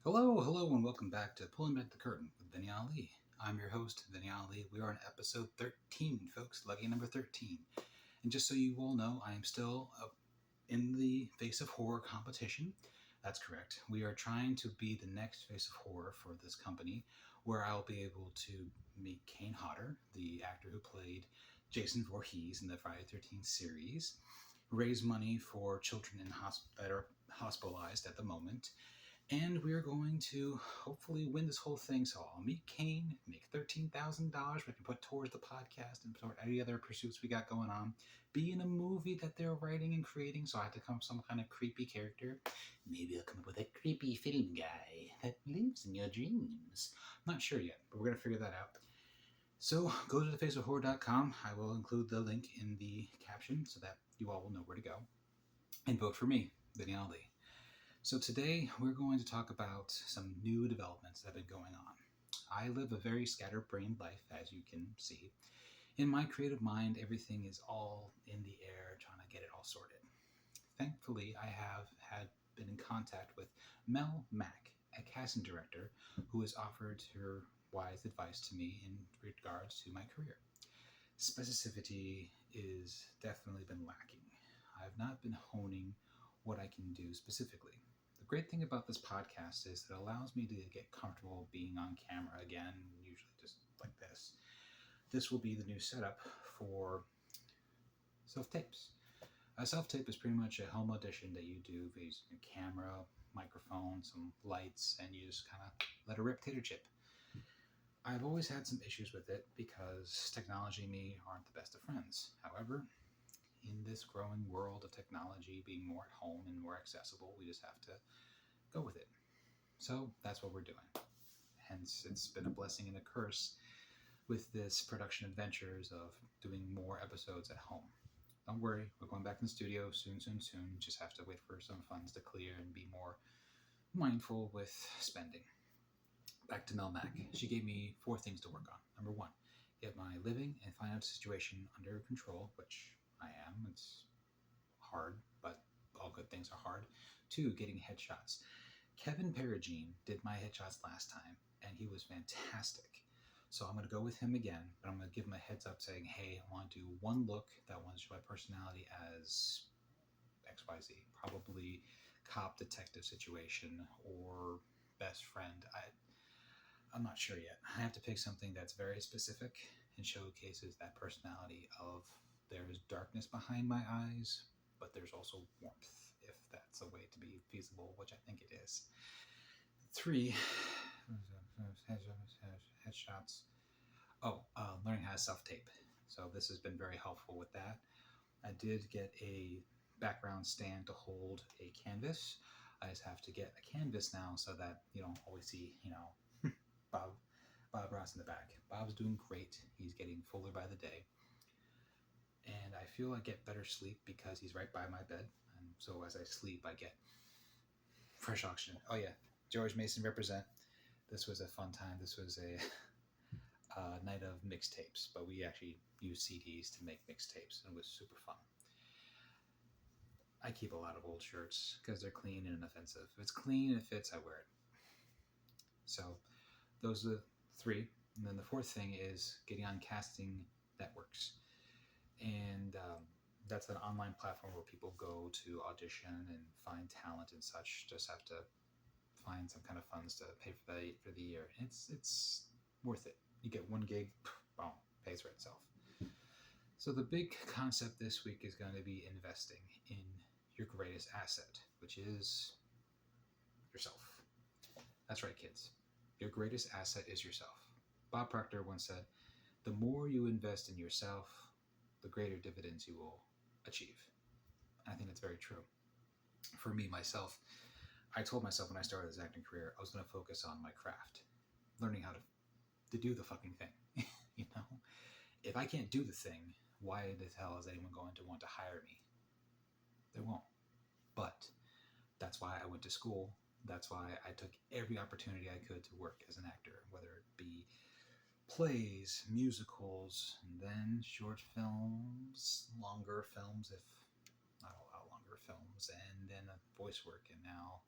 Hello, and welcome back to Pulling Back the Curtain with Vinny Ali. I'm your host, Vinny Ali. We are on episode 13, folks, lucky number 13. And just so you all know, I am still in the Face of Horror competition. That's correct. We are trying to be the next Face of Horror for this company, where I'll be able to meet Kane Hodder, the actor who played Jason Voorhees in the Friday the 13th series, raise money for children that are hospitalized at the moment, and we're going to hopefully win this whole thing. So I'll meet Kane, make $13,000 we can put towards the podcast and toward any other pursuits we got going on. Be in a movie that they're writing and creating, so I have to come up with some kind of creepy character. Maybe I'll come up with a creepy film guy that lives in your dreams. I'm not sure yet, but we're going to figure that out. So go to thefaceofhorror.com. I will include the link in the caption so that you all will know where to go. And vote for me, Vinny Ali. So today we're going to talk about some new developments that have been going on. I live a very scatterbrained life, as you can see. In my creative mind, everything is all in the air, trying to get it all sorted. Thankfully, I have been in contact with Mel Mack, a casting director, who has offered her wise advice to me in regards to my career. Specificity is definitely been lacking. I've not been honing what I can do specifically. The great thing about this podcast is it allows me to get comfortable being on camera again, usually just like this. This will be the new setup for self-tapes. A self-tape is pretty much a home audition that you do using a camera, microphone, some lights, and you just kind of let it rip tater chip. I've always had some issues with it because technology and me aren't the best of friends. However, in this growing world of technology being more at home and more accessible, we just have to go with it. So that's what we're doing. Hence, it's been a blessing and a curse with this production adventures of doing more episodes at home. Don't worry, we're going back in the studio soon. Just have to wait for some funds to clear and be more mindful with spending. Back to Mel Mack. She gave me 4 things to work on. Number 1, get my living and financial situation under control, which I am. It's hard, but all good things are hard. 2, getting headshots. Kevin Perugine did my headshots last time, and he was fantastic. So I'm going to go with him again, but I'm going to give him a heads up saying, hey, I want to do one look that wants to show my personality as XYZ. Probably cop detective situation or best friend. I'm not sure yet. I have to pick something that's very specific and showcases that personality of there's darkness behind my eyes, but there's also warmth, if that's a way to be feasible, which I think it is. 3, headshots. Learning how to self-tape. So this has been very helpful with that. I did get a background stand to hold a canvas. I just have to get a canvas now so that you don't always see, Bob Ross in the back. Bob's doing great. He's getting fuller by the day. And I feel I get better sleep because he's right by my bed. And so as I sleep, I get fresh oxygen. Oh yeah, George Mason represent. This was a fun time. This was a night of mixtapes, but we actually used CDs to make mixtapes, and it was super fun. I keep a lot of old shirts because they're clean and inoffensive. If it's clean and it fits, I wear it. So those are the 3. And then the 4th thing is getting on casting networks. And that's an online platform where people go to audition and find talent and such. Just have to find some kind of funds to pay for the year. It's worth it. You get 1 gig, boom, pays for itself. So the big concept this week is going to be investing in your greatest asset, which is yourself. That's right, kids. Your greatest asset is yourself. Bob Proctor once said, the more you invest in yourself, the greater dividends you will achieve. And I think that's very true. For me, myself, I told myself when I started this acting career, I was going to focus on my craft, learning how to do the fucking thing. If I can't do the thing, why the hell is anyone going to want to hire me? They won't. But that's why I went to school. That's why I took every opportunity I could to work as an actor, whether it be plays, musicals, and then short films, longer films, if not a lot longer films, and then voice work. And now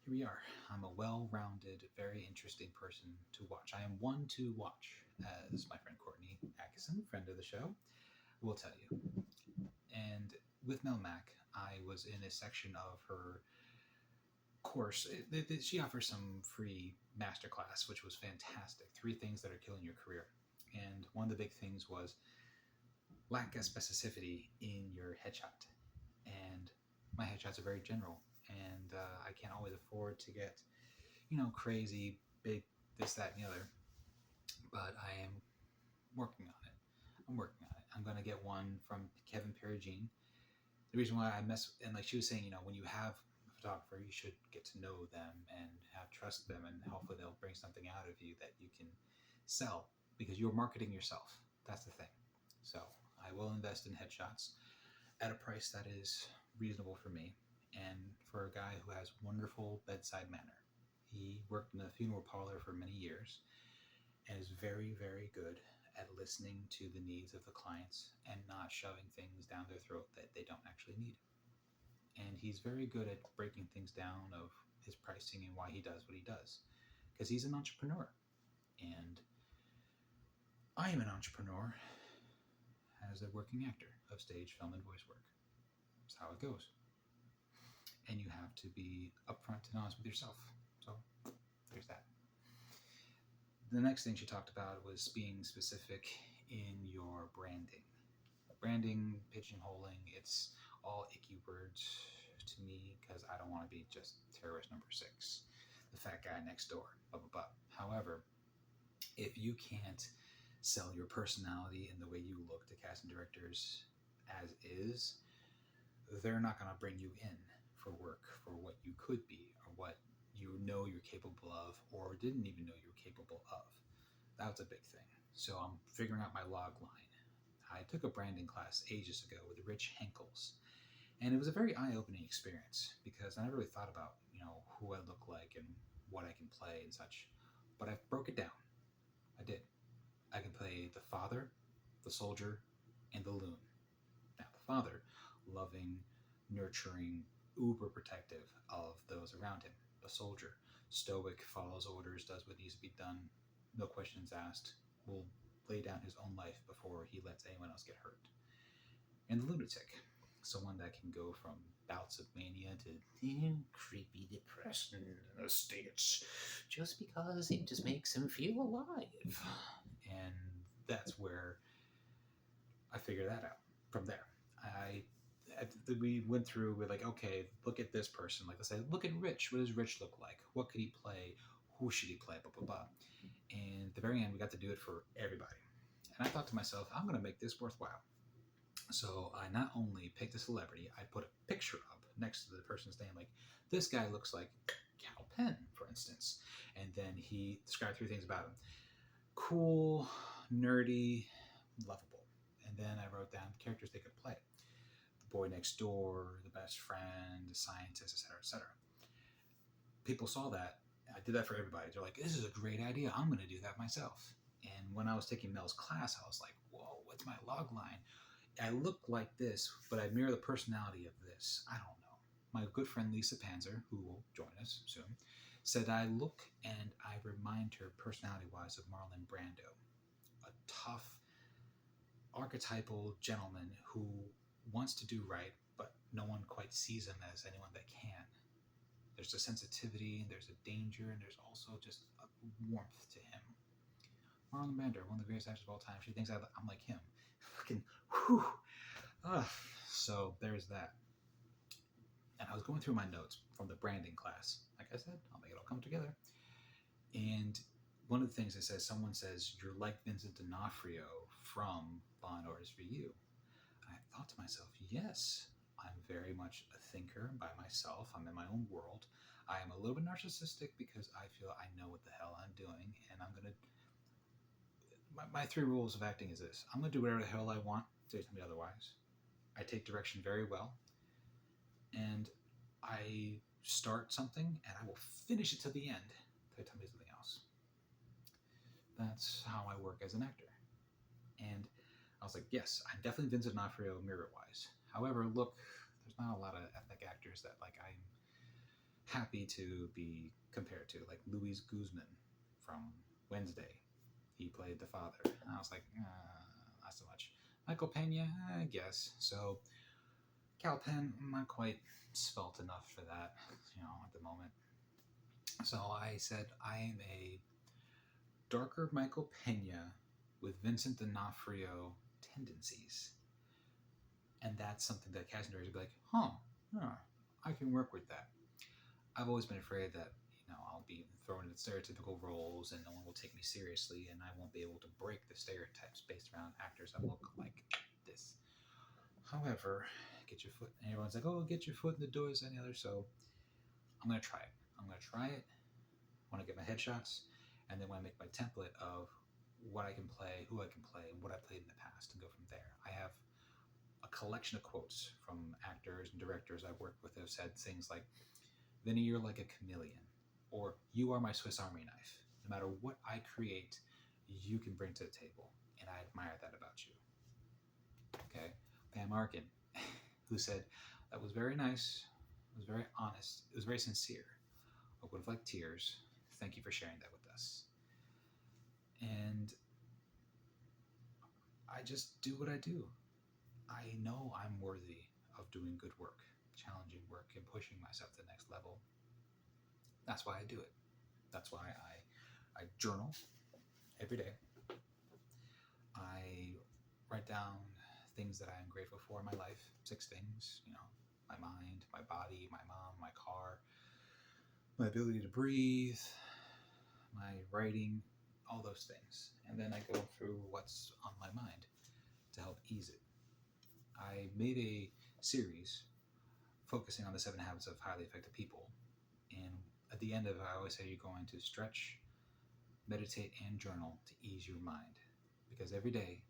here we are. I'm a well-rounded, very interesting person to watch. I am one to watch, as my friend Courtney Atkinson, friend of the show, will tell you. And with Mel Mac, I was in a section of her course. She offers some free masterclass, which was fantastic. 3 things that are killing your career. And one of the big things was lack of specificity in your headshot. And my headshots are very general, and I can't always afford to get, crazy, big, this, that, and the other. But I am working on it. I'm going to get one from Kevin Perugine. The reason why I mess, and like she was saying, when you have a photographer, you should get to know them and have trust them, and hopefully they'll bring something out of you that you can sell, because you're marketing yourself. That's the thing. So I will invest in headshots at a price that is reasonable for me, and for a guy who has wonderful bedside manner. He worked in a funeral parlor for many years and is very, very good at listening to the needs of the clients and not shoving things down their throat that they don't actually need. And he's very good at breaking things down of his pricing and why he does what he does, because he's an entrepreneur. And I am an entrepreneur as a working actor of stage, film, and voice work. That's how it goes. And you have to be upfront and honest with yourself. So there's that. The next thing she talked about was being specific in your branding. Branding, pigeonholing, it's all icky words to me, because I don't want to be just terrorist number 6, the fat guy next door, blah, blah, blah. However, if you can't sell your personality and the way you look to casting directors as is, they're not going to bring you in for work for what you could be, or what you're capable of, or didn't even know you were capable of. That was a big thing. So I'm figuring out my log line. I took a branding class ages ago with Rich Henkels, and it was a very eye-opening experience, because I never really thought about, who I look like and what I can play and such. But I broke it down. I did. I can play the father, the soldier, and the loon. Now, the father, loving, nurturing, uber protective of those around him. The soldier, stoic, follows orders, does what needs to be done, no questions asked, will lay down his own life before he lets anyone else get hurt. And the lunatic, someone that can go from bouts of mania to creepy depression states just because it just makes him feel alive. And that's where I figured that out from there. We went through with like, okay, look at this person. Like, let's say, look at Rich. What does Rich look like? What could he play? Who should he play? Blah, blah, blah. And at the very end, we got to do it for everybody. And I thought to myself, I'm going to make this worthwhile. So I not only picked a celebrity, I put a picture up next to the person's name. Like, this guy looks like Cal Penn, for instance. And then he described 3 things about him. Cool, nerdy, lovable. And then I wrote down characters they could play. The boy next door, the best friend, the scientist, etc., etc. People saw that. I did that for everybody. They're like, this is a great idea. I'm going to do that myself. And when I was taking Mel's class, I was like, whoa, what's my log line? I look like this, but I mirror the personality of this. I don't know. My good friend Lisa Panzer, who will join us soon, said I look and I remind her personality-wise of Marlon Brando, a tough, archetypal gentleman who wants to do right, but no one quite sees him as anyone that can. There's a sensitivity, and there's a danger, and there's also just a warmth to him. Marlon Brando, one of the greatest actors of all time. She thinks I'm like him. Fucking, whew. So there's that. And I was going through my notes from the branding class. Like I said, I'll make it all come together. And one of the things it says, someone says, you're like Vincent D'Onofrio from Law and Orders for You. And I thought to myself, yes, I'm very much a thinker by myself. I'm in my own world. I am a little bit narcissistic because I feel I know what the hell I'm doing, and I'm going to... My 3 rules of acting is this. I'm going to do whatever the hell I want until you tell me otherwise. I take direction very well, and I start something, and I will finish it to the end until you tell me something else. That's how I work as an actor. And I was like, yes, I'm definitely Vincent D'Onofrio mirror-wise. However, look, there's not a lot of ethnic actors that like I'm happy to be compared to, like Luis Guzman from Wednesday. He played the father. And I was like, not so much. Michael Pena, I guess. So Cal Penn, I'm not quite svelte enough for that, at the moment. So I said I am a darker Michael Pena with Vincent D'Onofrio tendencies. And that's something that casting directors would be like, yeah, I can work with that. I've always been afraid that, I'll be thrown into stereotypical roles and no one will take me seriously and I won't be able to break the stereotypes based around actors that look like this. However, get your foot, and everyone's like, oh, get your foot in the door, this and the other. So I'm going to try it. I'm going to try it when I get my headshots, and then when I make my template of what I can play, who I can play, and what I played in the past, and go from there. I have a collection of quotes from actors and directors I've worked with who have said things like, Vinny, you're like a chameleon, or you are my Swiss Army knife. No matter what I create, you can bring to the table, and I admire that about you. Okay, Pam Arkin, who said, that was very nice, it was very honest, it was very sincere. I would have liked tears. Thank you for sharing that with us. And I just do what I do. I know I'm worthy of doing good work, challenging work, and pushing myself to the next level. That's why I do it. That's why I journal every day. I write down things that I am grateful for in my life. 6 things, my mind, my body, my mom, my car, my ability to breathe, my writing, all those things. And then I go through what's on my mind to help ease it. I made a series focusing on the 7 habits of highly effective people. And at the end of it, I always say you're going to stretch, meditate, and journal to ease your mind. Because every day,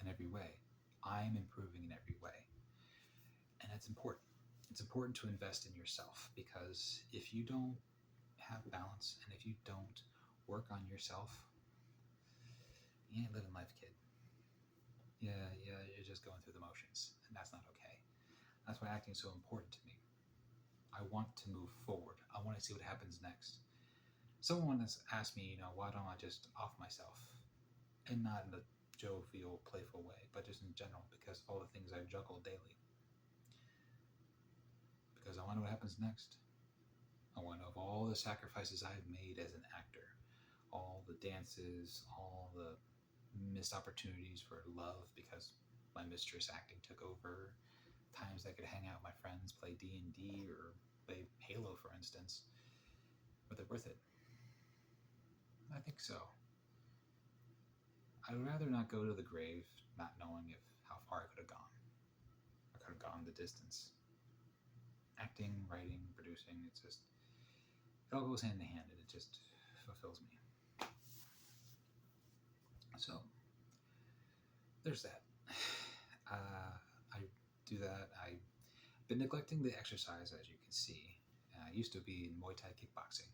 in every way, I'm improving in every way. And that's important. It's important to invest in yourself, because if you don't have balance and if you don't work on yourself, you ain't living life, kid. Yeah, you're just going through the motions, and that's not okay. That's why acting is so important to me. I want to move forward. I want to see what happens next. Someone has asked me, why don't I just off myself? And not in a jovial, playful way, but just in general, because of all the things I juggle daily. Because I want to know what happens next. I want to know of all the sacrifices I've made as an actor, all the dances, all the missed opportunities for love because my mistress acting took over, times I could hang out with my friends, play D&D or play Halo, for instance. Were they worth it? I think so. I'd rather not go to the grave not knowing how far I could have gone. I could have gone the distance. Acting, writing, producing, it all goes hand in hand, and it just fulfills me. So there's that. I do that. I've been neglecting the exercise, as you can see. I used to be in Muay Thai kickboxing,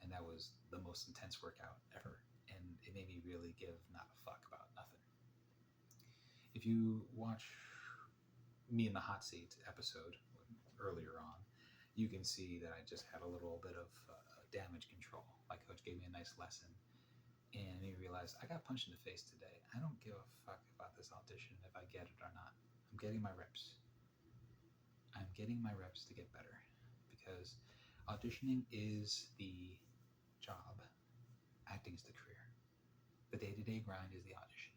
and that was the most intense workout ever. And it made me really give not a fuck about nothing. If you watch me in the hot seat episode earlier on, you can see that I just had a little bit of damage control. My coach gave me a nice lesson, and he realized I got punched in the face today. I don't give a fuck about this audition if I get it or not. I'm getting my reps. I'm getting my reps to get better, because auditioning is the job. Acting is the career. The day-to-day grind is the audition.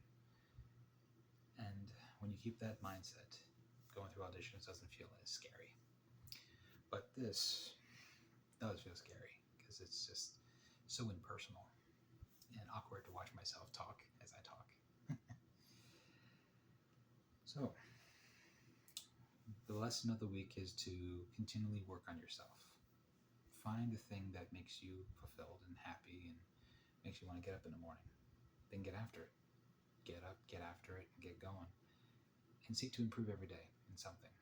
And when you keep that mindset, going through auditions doesn't feel as scary. But this does feel scary, because it's just so impersonal and awkward to watch myself talk as I talk. So, the lesson of the week is to continually work on yourself. Find the thing that makes you fulfilled and happy and makes you want to get up in the morning. Then get after it. Get up, get after it, and get going. And seek to improve every day in something.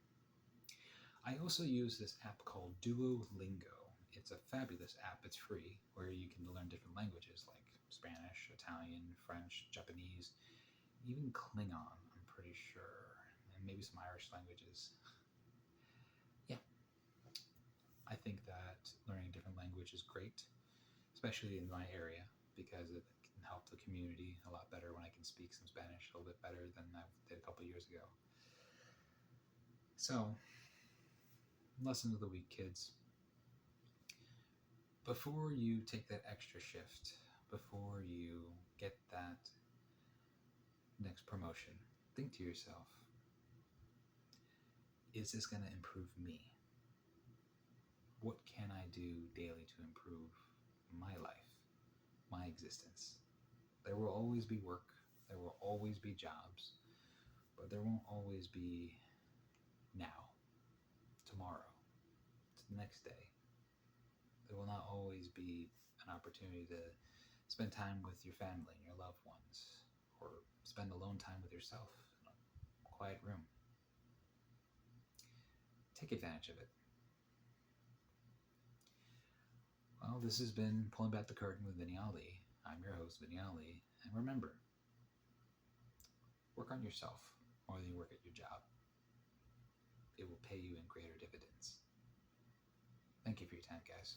I also use this app called Duolingo. It's a fabulous app. It's free, where you can learn different languages like Spanish, Italian, French, Japanese, even Klingon, I'm pretty sure, and maybe some Irish languages. Yeah. I think that learning a different language is great, especially in my area, because it can help the community a lot better when I can speak some Spanish a little bit better than I did a couple years ago. So, lesson of the week, kids. Before you take that extra shift, before you get that next promotion, think to yourself, is this going to improve me? What can I do daily to improve my life, my existence? There will always be work, there will always be jobs, but there won't always be now, tomorrow, the next day. There will not always be an opportunity to spend time with your family and your loved ones, or spend alone time with yourself in a quiet room. Take advantage of it. Well, this has been Pulling Back the Curtain with Vinny Ali. I'm your host, Vinny Ali, and remember, work on yourself more than you work at your job. It will pay you in greater dividends. Thank you for your time, guys.